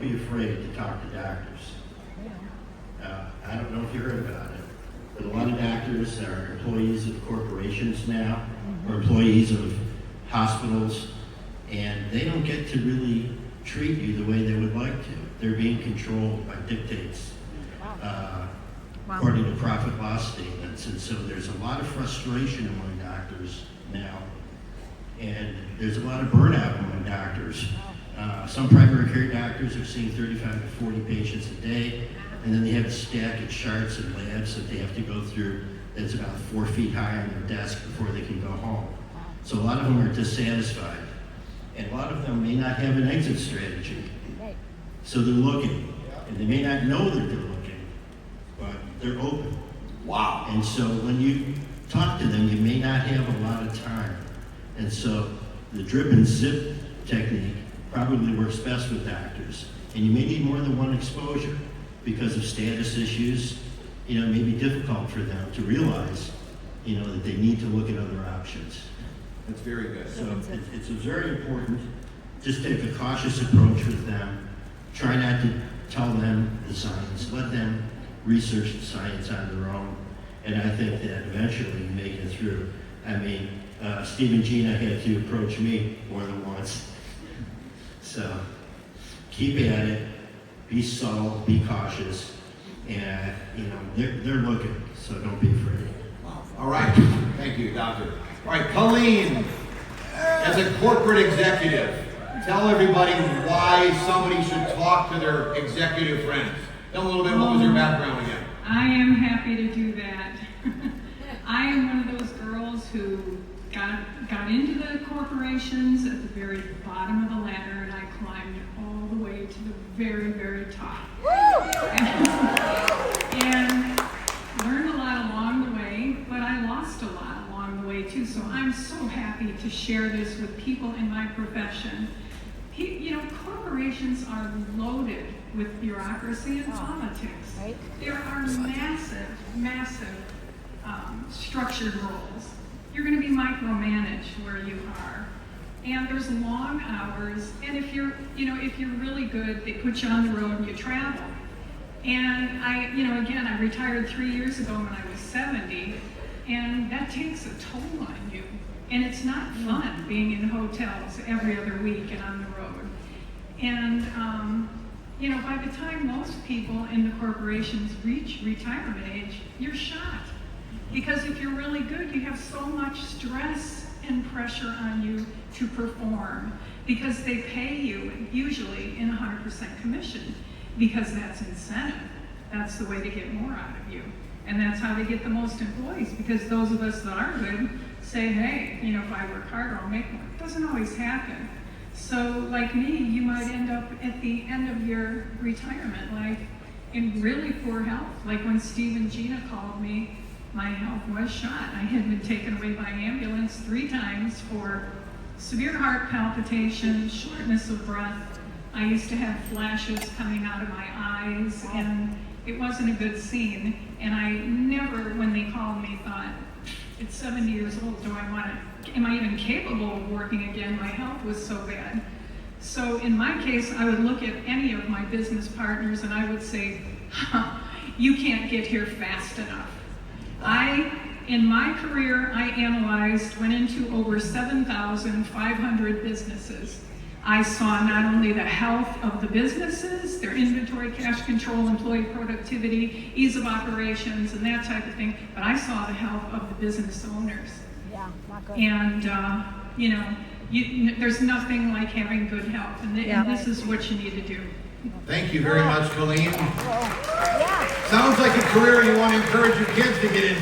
Be afraid to talk to doctors. I don't know if you heard about it, but a lot of doctors are employees of corporations now, or employees of hospitals, and they don't get to really treat you the way they would like to. They're being controlled by dictates, according to profit loss statements, and so there's a lot of frustration among doctors now, and there's a lot of burnout among doctors. Some primary care doctors are seeing 35 to 40 patients a day, and then they have a stack of charts and labs that they have to go through that's about 4 feet high on their desk before they can go home. So a lot of them are dissatisfied, and a lot of them may not have an exit strategy. So they're looking, and they may not know that they're looking, but they're open. Wow. And so when you talk to them, you may not have a lot of time. And so the drip and zip technique probably works best with doctors. And you may need more than one exposure because of status issues. It may be difficult for them to realize, that they need to look at other options. That's very good. So it's very important. Just take a cautious approach with them. Try not to tell them the science. Let them research the science on their own. And I think that eventually you make it through. I mean, Steve and Gina had to approach me more than once. So keep at it, be subtle, be cautious, and they're looking, so don't be afraid. Wow. All right. Thank you, doctor. All right, Colleen, as a corporate executive, tell everybody why somebody should talk to their executive friends. Tell a little bit, what was your background again? I am happy to do that. I am one of those girls who got into the corporations at the very bottom of the ladder, and I climbed all the way to the very, very top. And learned a lot along the way, but I lost a lot along the way too. So I'm so happy to share this with people in my profession. Corporations are loaded with bureaucracy and politics. Right. There are massive structured roles. You're going to be micromanaged where you are, and there's long hours. And if you're really good, they put you on the road and you travel. And I retired 3 years ago when I was 70, and that takes a toll on you. And it's not fun being in hotels every other week and on the road. And by the time most people in the corporations reach retirement age, you're shot. Because if you're really good, you have so much stress and pressure on you to perform, because they pay you usually in 100% commission, because that's incentive. That's the way to get more out of you. And that's how they get the most employees, because those of us that are good say, hey, if I work harder, I'll make more. It doesn't always happen. So like me, you might end up at the end of your retirement life in really poor health. Like when Steve and Gina called me, my health was shot. I had been taken away by ambulance 3 times for severe heart palpitations, shortness of breath. I used to have flashes coming out of my eyes, and it wasn't a good scene. And I never, when they called me, thought, at 70 years old, am I even capable of working again? My health was so bad. So in my case, I would look at any of my business partners and I would say, you can't get here fast enough. In my career, I went into over 7,500 businesses. I saw not only the health of the businesses, their inventory, cash control, employee productivity, ease of operations, and that type of thing, but I saw the health of the business owners. Yeah, not good. And, there's nothing like having good health, and this is what you need to do. Thank you very much, Colleen. Yeah. Sounds like a career you want to encourage your kids to get into.